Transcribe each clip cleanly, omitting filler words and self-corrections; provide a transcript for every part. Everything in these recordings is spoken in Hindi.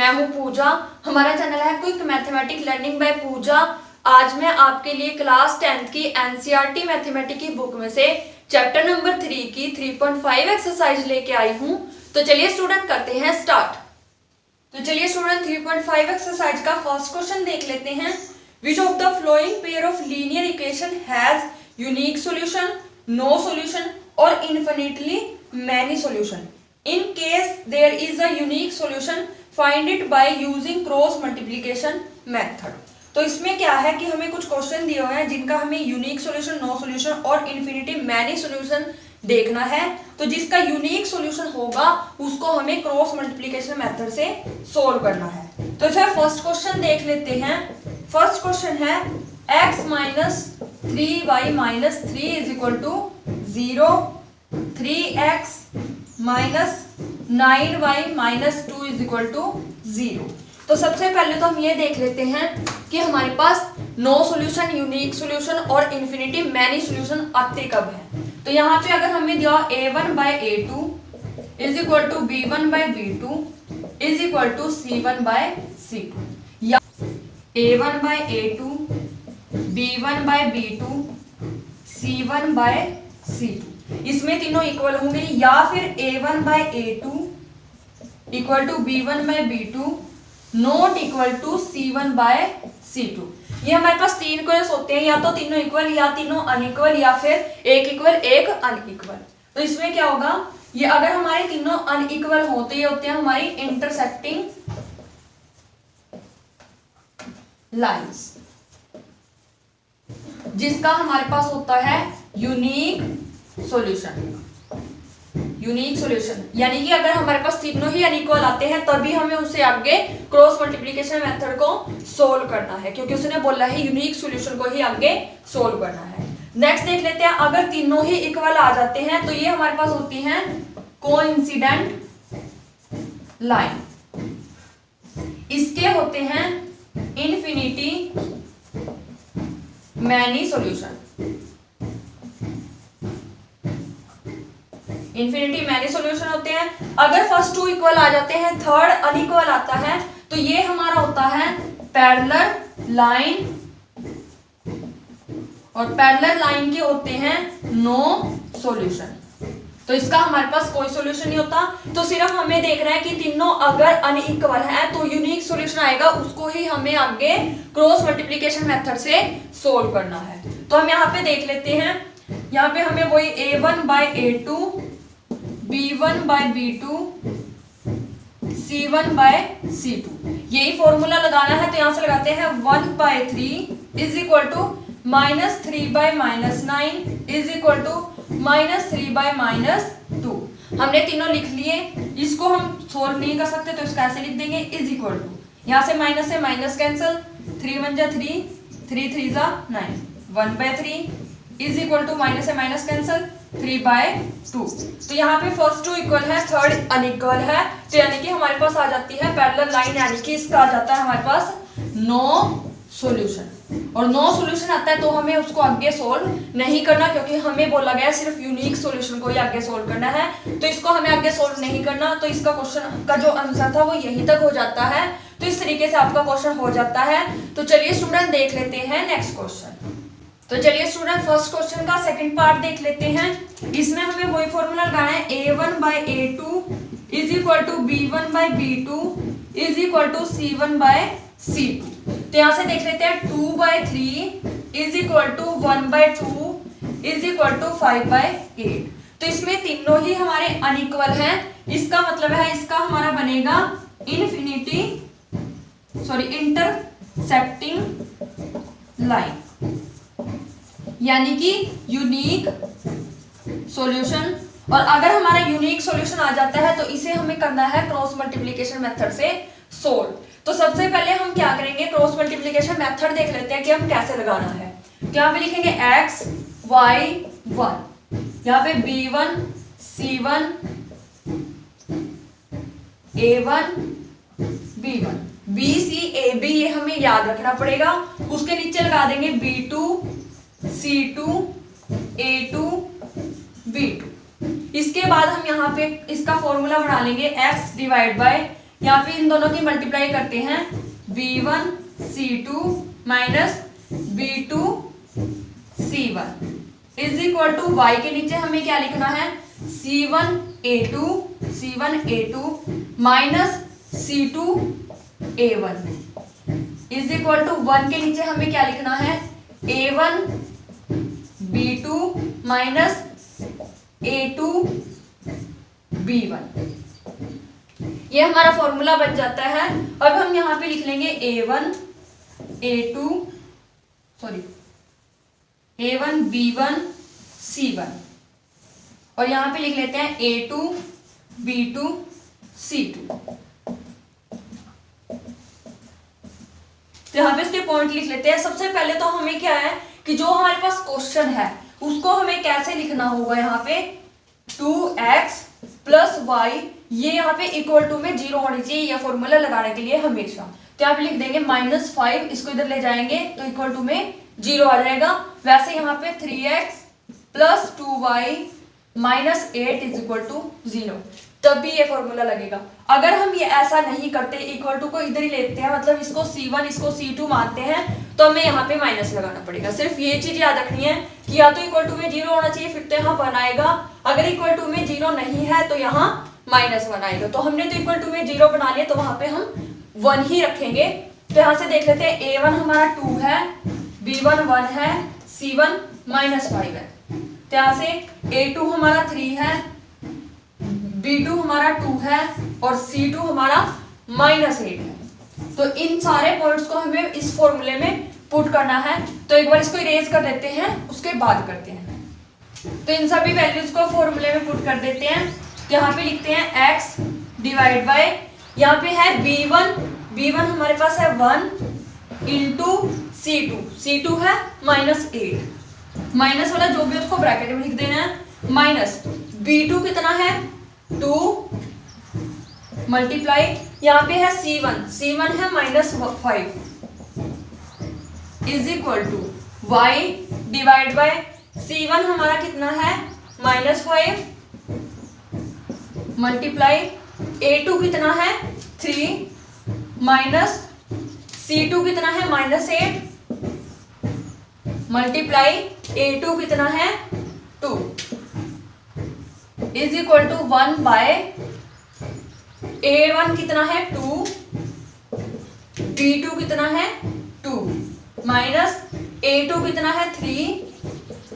मैं हूं पूजा। हमारा चैनल है क्विक मैथमेटिक लर्निंग बाय पूजा। आज मैं आपके लिए क्लास 10th की एनसीईआरटी मैथमेटिक्स की बुक में से चैप्टर नंबर 3 की 3.5 एक्सरसाइज लेके आई हूं। तो चलिए स्टूडेंट करते हैं स्टार्ट। तो चलिए स्टूडेंट 3.5 एक्सरसाइज का फर्स्ट क्वेश्चन देख लेते हैं। Which of the following pair of linear equation has unique solution, no solution और infinitely many solution? In case there is a unique solution, find it by using cross multiplication method। तो इसमें क्या है कि हमें कुछ क्वेश्चन दिए हुए हैं जिनका हमें यूनिक सॉल्यूशन, नो सॉल्यूशन और इन्फिनिटी मैनी सॉल्यूशन देखना है। तो जिसका यूनिक सॉल्यूशन होगा उसको हमें क्रॉस मल्टीप्लिकेशन मेथड से सोल्व करना है। तो इसमें फर्स्ट क्वेश्चन देख लेते हैं। फर्स्ट क्वेश्चन है x minus 3y minus 3 is equal to 0, 3x minus 9y minus 2 is equal to 0। तो सबसे पहले तो हम ये देख लेते हैं कि हमारे पास नो सॉल्यूशन, यूनिक सॉल्यूशन और इन्फिनिटी मैनी सॉल्यूशन आते कब है। तो यहाँ पे अगर हमें दिया a1 by a2 is equal to b1 by b2 is equal to c1 by c2, या a1 by a2 b1 by b2 c1 by c2 इसमें तीनों इक्वल होंगे, या फिर a1 by a2 equal to b1 by b2 not equal to c1 by c2। ये हमारे पास तीन इक्वल्स होते हैं, या तो तीनों इक्वल या तीनों अनइक्वल या फिर एक इक्वल एक अनइक्वल। तो इसमें क्या होगा, ये अगर हमारे तीनों अनइक्वल होते ये होते हैं हमारी इंटरसेक्टिंग लाइंस, जिसका हमारे पास होता है यूनिक सॉल्यूशन। यूनिक सॉल्यूशन यानी कि अगर हमारे पास तीनों ही अनइक्वल आते हैं तभी हमें उससे आगे क्रॉस मल्टीप्लिकेशन मेथड को सोल्व करना है, क्योंकि उसने बोला है यूनिक सॉल्यूशन को ही आगे सोल्व करना है। नेक्स्ट देख लेते हैं, अगर तीनों ही इक्वल आ जाते हैं तो ये हमारे पास होती हैं कोइंसिडेंट लाइन। इसके होते हैं infinity many solution. Infinity many solution होते हैं। अगर फर्स्ट टू इक्वल आ जाते हैं, थर्ड अनइक्वल आता है, तो ये हमारा होता है पैरेलल लाइन, और पैरेलल लाइन के होते हैं नो सॉल्यूशन। तो इसका हमारे पास कोई सॉल्यूशन नहीं होता। तो सिर्फ हमें देखना है कि तीनों अगर अनइक्वल है तो यूनिक सॉल्यूशन आएगा, उसको ही हमें आगे क्रॉस मल्टीप्लिकेशन मेथड से सोल्व करना है। तो हम यहाँ पे देख लेते हैं, यहाँ पे हमें वही a1 by a2 b1 by b2 c1 by c2 यही फॉर्मूला लगाना है। तो यहां से लगाते हैं 1 by 3 is equal to minus 3 by minus 9 is equal to minus 3 by minus 2। हमने तीनों लिख लिए, इसको हम सोल्व नहीं कर सकते तो इसको ऐसे लिख देंगे इज इक्वल टू, यहाँ से माइनस कैंसिल, 3 1 जा 3, 3 3 जा 9, 1 by 3 is equal to minus से माइनस कैंसिल 3 बाय 2। तो यहाँ पे फर्स्ट टू इक्वल है, थर्ड अनइक्वल है, तो यानी कि हमारे पास आ जाती है पैरेलल लाइन, यानी कि इसका आ जाता है हमारे पास नो सॉल्यूशन। और नो सॉल्यूशन आता है तो हमें उसको आगे सोल्व नहीं करना, क्योंकि हमें बोला गया सिर्फ यूनिक सॉल्यूशन को ही आगे सोल्व करना है। तो इसको हमें आगे सोल्व नहीं करना। तो इसका क्वेश्चन का जो आंसर था वो यहीं तक हो जाता है। तो इस तरीके से आपका क्वेश्चन हो जाता है। तो चलिए स्टूडेंट देख लेते हैं नेक्स्ट क्वेश्चन। तो चलिए स्टूडेंट फर्स्ट क्वेश्चन का सेकंड पार्ट देख लेते हैं। इसमें हमें वही फॉर्मूला लगाना है, a1 by a2 is equal to b1 by b2 is equal to c1 by c2। तो यहाँ से देख लेते हैं 2 by 3 is equal to 1 by 2 is equal to 5 by 8। तो इसमें तीनों ही हमारे अनइक्वल हैं, इसका मतलब है इसका हमारा बनेगा इंटरसेक्टिंग लाइन, यानी कि यूनिक सॉल्यूशन। और अगर हमारा यूनिक सॉल्यूशन आ जाता है तो इसे हमें करना है क्रॉस मल्टीप्लिकेशन मेथड से सोल्व। तो सबसे पहले हम क्या करेंगे, क्रॉस मल्टीप्लिकेशन मेथड देख लेते हैं कि हम कैसे लगाना है। तो यहाँ पे लिखेंगे x y 1, यहाँ पे b1 c1 a1 b1 b c a b, ये हमें याद रखना पड़ेगा। उसके नीचे लगा देंगे b2 c2 a2 b2। इसके बाद हम यहाँ पे इसका फॉर्मूला बना लेंगे x डिवाइड बाय यहाँ पे इन दोनों की मल्टीप्लाई करते हैं, B1 C2 minus B2 C1 is equal to y के नीचे हमें क्या लिखना है, C1 A2 minus C2 A1 is equal to 1 के नीचे हमें क्या लिखना है, A1 B2 minus A2 B1। ये हमारा फॉर्मूला बन जाता है। अब हम यहाँ पे लिख लेंगे A1 B1 C1 और यहाँ पे लिख लेते हैं A2 B2 C2। तो यहाँ पे इसके पॉइंट लिख लेते हैं। सबसे पहले तो हमें क्या है कि जो हमारे पास क्वेश्चन है उसको हमें कैसे लिखना होगा, यहाँ पे 2x प्लस वाई, ये यहाँ पे इक्वल टू में 0 होनी चाहिए, यह फॉर्मूला लगाने के लिए हमेशा। तो यहाँ पे लिख देंगे -5, इसको इधर ले जाएंगे तो इक्वल टू में 0 आ जाएगा। वैसे यहाँ पे 3x plus 2y minus 8 is equal to 0, तब भी ये फॉर्मूला लगेगा। अगर हम ये ऐसा नहीं करते, इक्वल टू को इधर ही लेते हैं, मतलब इसको C1 इसको C2 मानते हैं, तो हमें यहाँ पे माइनस लगाना पड़ेगा। सिर्फ ये चीज याद रखनी है कि या तो इक्वल टू में 0 होना चाहिए फिर तो यहाँ 1 आएगा, अगर इक्वल टू में 0 नहीं है तो यहाँ -1 आएगा। तो हमने तो इक्वल टू में 0 बना लिया तो वहां पे हम 1 ही रखेंगे। तो यहाँ से देख लेते हैं, A1 हमारा 2 है, B1 1 है, C1 -5 है। तो यहाँ से A2 हमारा 3 है, B2 हमारा 2 है और C2 हमारा -8 है। तो इन सारे पॉइंट्स को हमें इस फॉर्मूले में पुट करना है। तो एक बार इसको इरेज कर देते हैं, उसके बाद करते हैं। तो इन सभी वैल्यूज को फॉर्मूले में पुट कर देते हैं। यहाँ पे लिखते हैं x डिवाइड बाय, यहाँ पे है B1 हमारे पास है 1 इंटू C2 है -8, माइनस वाला जो भी उसको ब्रैकेट में लिख देना है, माइनस B2 कितना है 2 मल्टीप्लाई, यहाँ पे है C1 है -5 is equal to y divide by C1 हमारा कितना है -5 मल्टीप्लाई A2 कितना है 3 माइनस C2 कितना है -8 मल्टीप्लाई A2 कितना है 2 is equal to 1 bye A1 कितना है 2, B2 कितना है 2 माइनस A2 कितना है 3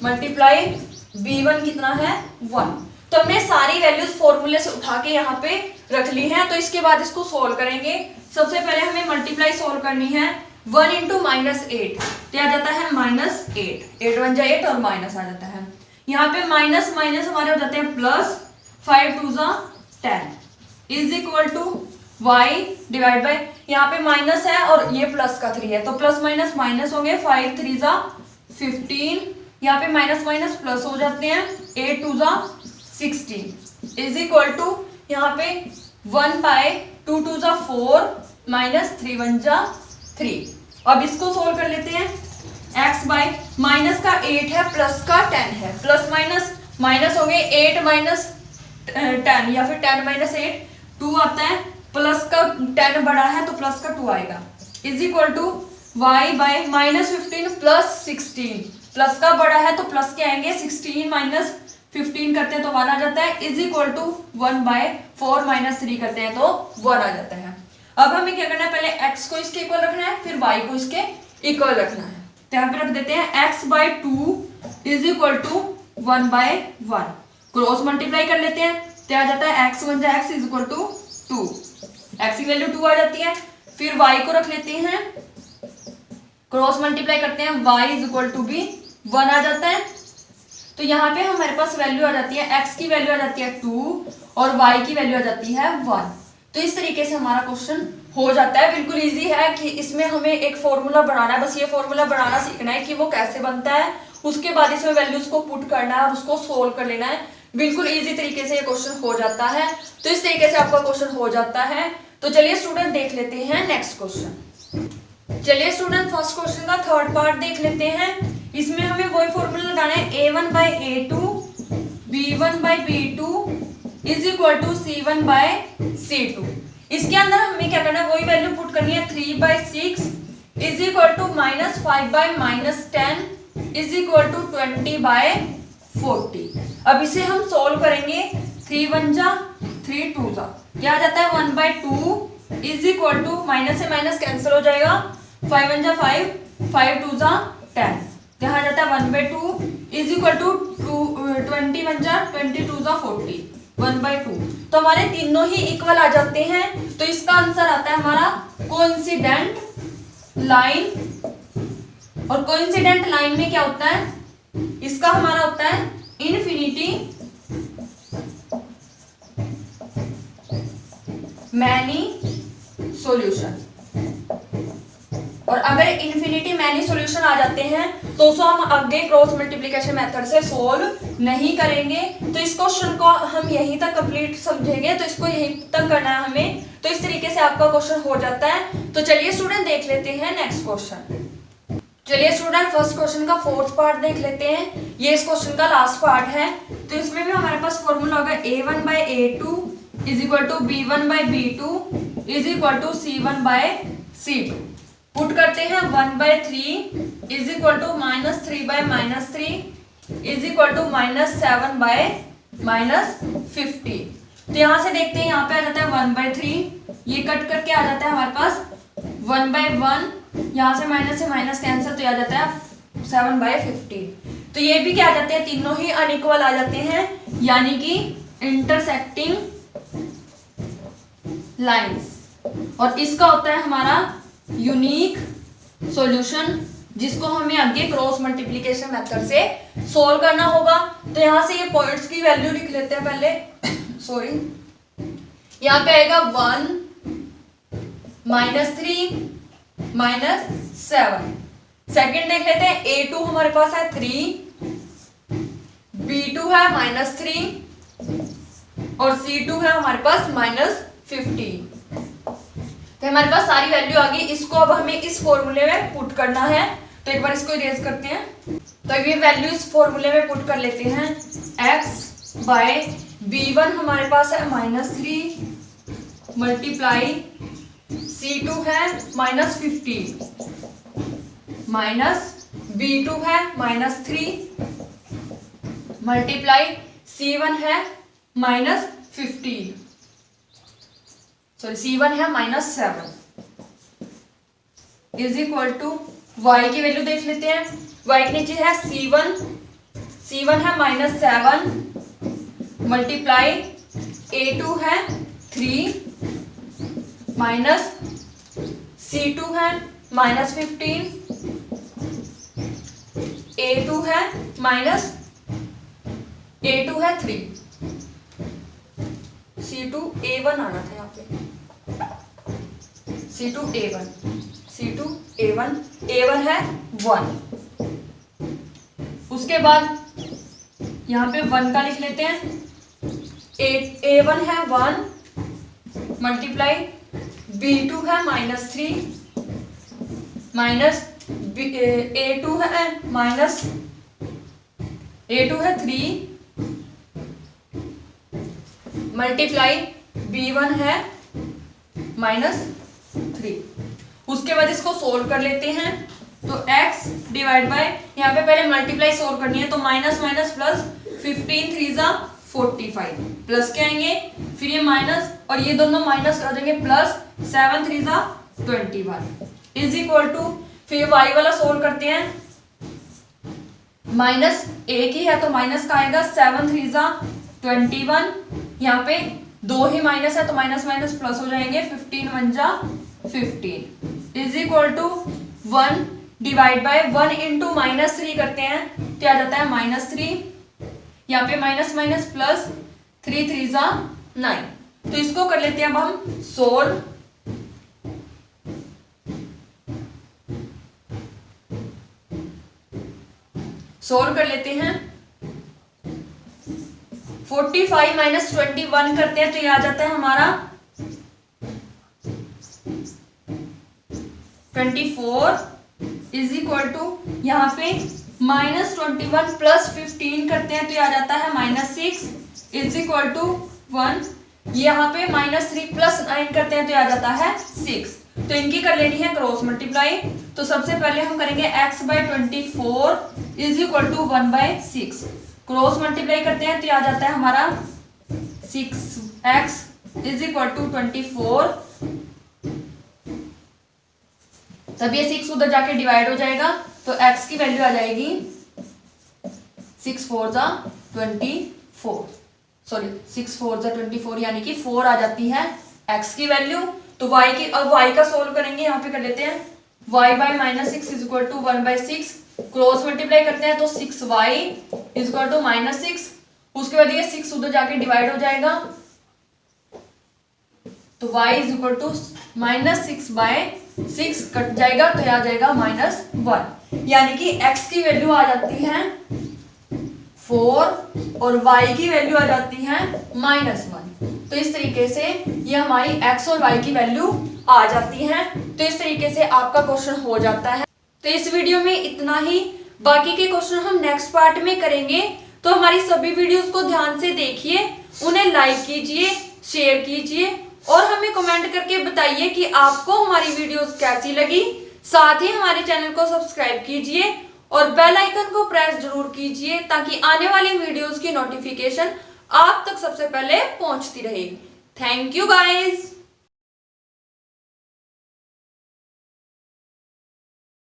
मल्टीप्लाई B1 कितना है 1। तो हमने सारी वैल्यूज फॉर्मूले से उठा के यहाँ पे रख ली हैं। तो इसके बाद इसको सोल्व करेंगे। सबसे पहले हमें मल्टीप्लाई सोल्व करनी है, 1 इंटू -8 तो आ जाता है -8, 8 1 जा 8 और माइनस आ जाता है। यहाँ पे माइनस हमारे हो जाते हैं प्लस, 5 2 जा 10 is equal to y divide by, यहाँ पे माइनस है और ये प्लस का 3 है तो प्लस माइनस होंगे, 5 3 जा 15, यहाँ पे माइनस प्लस हो जाते हैं, 8 2 जा 16 इज इक्वल टू यहाँ पे 1 बाय 2 2 जा 4 माइनस 3 1 जा 3। अब इसको सोल्व कर लेते हैं। x बाय माइनस का 8 है, प्लस का 10 है, प्लस माइनस हो गए 8 माइनस 10 या फिर 10 माइनस 8 2 आता है, प्लस का 10 बड़ा है तो प्लस का 2 आएगा is equal to y by -15 plus 16, plus का बड़ा है तो प्लस के आएंगे, 16 माइनस 15 करते हैं तो 1 आ जाता है is equal to 1 by 4 minus 3 करते हैं तो 1 आ जाता है। अब हमें क्या करना है, पहले x को इसके इक्वल रखना है, फिर y को इसके इक्वल रखना है। तो यहाँ पे रख देते हैं x by 2 is equal to 1 by 1, cross multiply कर लेते हैं तो आ जाता है x 1 जा x is equal to 2, x की वैल्यू 2 आ जाती है। फिर y को रख लेते हैं, क्रॉस मल्टीप्लाई करते हैं, y इज इक्वल टू भी 1 आ जाता है। तो यहाँ पे हमारे पास वैल्यू आ जाती है, x की वैल्यू आ जाती है 2 और y की वैल्यू आ जाती है 1। तो इस तरीके से हमारा क्वेश्चन हो जाता है। बिल्कुल इजी है कि इसमें हमें एक फॉर्मूला बनाना है, बस ये फॉर्मूला बनाना सीखना है कि वो कैसे बनता है, उसके बाद इसमें वैल्यूज को पुट करना है और उसको सोल्व कर लेना है। बिल्कुल इजी तरीके से ये क्वेश्चन हो जाता है। तो इस तरीके से आपका क्वेश्चन हो जाता है। तो चलिए स्टूडेंट देख लेते हैं नेक्स्ट क्वेश्चन। चलिए स्टूडेंट फर्स्ट क्वेश्चन का थर्ड पार्ट देख लेते हैं। इसमें हमें वही फॉर्मूला लगाना है, A1 by A2 B1 by B2 is equal to C1 by C2। इसके अंदर हमें क्या करना है, वही वैल्यू पुट करनी है। 3/6 is equal to -5/-10 is equal to 20/40। अब इसे हम सोल्व करेंगे। 3 1 जा 3 2 जा, क्या आ जाता है 1/2 इज इक्वल टू, माइनस से माइनस कैंसिल हो जाएगा, 5 1 जा 5 5 2 जा 10, यहाँ जाता है 1/2 इज इक्वल टू 20 1 जा 20 2 जा 40, 1/2। तो हमारे तीनों ही इक्वल आ जाते हैं। तो इसका आंसर आता है हमारा कोइंसिडेंट लाइन। और कोइंसिडेंट लाइन में क्या होता है, इसका हमारा होता है इनफिनिटी मैनी सॉल्यूशन। और अगर इन्फिनिटी मैनी सॉल्यूशन आ जाते हैं तो उसको हम आगे क्रॉस मल्टीप्लिकेशन मेथड से सोल्व नहीं करेंगे। तो इस क्वेश्चन को हम यहीं तक कंप्लीट समझेंगे, तो इसको यहीं तक करना है हमें। तो इस तरीके से आपका क्वेश्चन हो जाता है। तो चलिए स्टूडेंट देख लेते हैं नेक्स्ट क्वेश्चन। चलिए स्टूडेंट फर्स्ट क्वेश्चन का फोर्थ पार्ट देख लेते हैं। ये इस क्वेश्चन का लास्ट पार्ट है। तो इसमें भी हमारे पास फॉर्मूला होगा a1/a2 is equal to b1/b2 is equal to c1/c2। Put करते हैं 1/3 is equal to -3/-3 is equal to -7/-50। तो यहाँ से देखते हैं, यहाँ पे आ जाता है 1/3, ये कट करके आ जाता है हमारे पास 1/1, यहाँ से माइनस कैंसिल, तो आ जाता है 7/50। तो ये भी क्या आ जाते हैं, तीनों ही अनइक्वल आ जाते हैं, यानी कि इंटरसेक्टिंग लाइंस। और इसका होता है हमारा यूनिक सॉल्यूशन, जिसको हमें आगे क्रॉस मल्टीप्लिकेशन मेथड से सोल्व करना होगा। तो यहाँ से ये पॉइंट्स की वैल्यू लिख लेते हैं पहले। सॉरी, यहाँ पे आएगा 1 -3 -7। सेकंड देख लेते हैं, a2 हमारे पास है 3, b2 है -3 और c2 है हमारे पास -50। तो हमारे पास सारी वैल्यू आ गई। इसको अब हमें इस फॉर्मूले में पुट करना है। तो एक बार इसको इरेज करते हैं। तो ये वैल्यू इस फॉर्मूले में पुट कर लेते हैं। x/b1 हमारे पास है -3 मल्टीप्लाई c2 है -50 माइनस b2 है -3 मल्टीप्लाई c1 है -15, सॉरी c1 है -7 इज इक्वल टू y की वैल्यू देख लेते हैं। y के नीचे है c1 है -7 मल्टीप्लाई a2 है 3 माइनस c2 है -15, a2 है -3, c2 a1 आना था यहाँ पे, c2 a1 a1 है 1। उसके बाद यहाँ पे 1 का लिख लेते हैं। a1 है 1 मल्टीप्लाई b2 है -3 माइनस a2 है 3 मल्टीप्लाई b1 है -3। उसके बाद इसको सोल्व कर लेते हैं। तो x डिवाइड बाय, यहाँ पे पहले मल्टीप्लाई सोल्व करनी है, तो माइनस माइनस प्लस 15 3 जा 45 प्लस के आएंगे, फिर ये माइनस और ये दोनों माइनस कर देंगे, प्लस 7 3 जा 21 इज इक्वल टू, फिर y वाला सोल्व करते हैं। माइनस एक ही है तो माइनस का आएगा, 7 3 जा 21, यहाँ पे दो ही माइनस है तो माइनस माइनस प्लस हो जाएंगे, 15 1 जा 15 is equal to 1 divide by 1 into -3 करते हैं, क्या आ जाता है -3, यहाँ पे माइनस माइनस प्लस 3 3 जा 9। तो इसको कर लेते हैं अब हम सोल्व। सोल्व कर लेते हैं। 45 माइनस 21 करते हैं तो ये आ जाता है हमारा 24 इज इक्वल टू, यहाँ पे -21 प्लस 15 करते हैं तो ये आ जाता है -6 इज इक्वल टू 1। ये यहाँ पे -3 + 9 करते हैं तो आ जाता है 6। तो इनकी कर लेनी है क्रॉस मल्टीप्लाई। तो सबसे पहले हम करेंगे x/24 = 1/6। क्रॉस मल्टीप्लाई करते हैं तो आ जाता है हमारा 6x = 24। तब ये 6 उधर जाके डिवाइड हो जाएगा तो x की वैल्यू आ जाएगी 6 4 जा 24, सॉरी 6 4 जा 24 यानी कि 4 आ जाती है x की वैल्यू। तो y की, अब y का सोल्व करेंगे, यहाँ पे कर लेते हैं y/-6 = 1/6। क्रॉस मल्टीप्लाई करते हैं तो 6y = -6। उसके बाद ये 6 उधर जाके डिवाइड हो जाएगा तो y = -6/6 कट जाएगा तो आ जाएगा -1, यानी कि x की वैल्यू आ जाती है 4 और y की वैल्यू आ जाती है -1। तो इस तरीके से ये हमारी x और y की वैल्यू आ जाती है। तो इस तरीके से आपका क्वेश्चन हो जाता है। तो इस वीडियो में इतना ही, बाकी के क्वेश्चन हम नेक्स्ट पार्ट में करेंगे। तो हमारी सभी वीडियोस को ध्यान से देखिए, उन्हें लाइक कीजिए, शेयर कीजिए और हमें कमेंट करके बताइए कि आपको हमारी वीडियोस कैसी लगी। साथ ही हमारे चैनल को सब्सक्राइब कीजिए और बेल आइकन को प्रेस जरूर कीजिए ताकि आने वाली वीडियोस की नोटिफिकेशन आप तक सबसे पहले पहुंचती रहे। Thank you guys.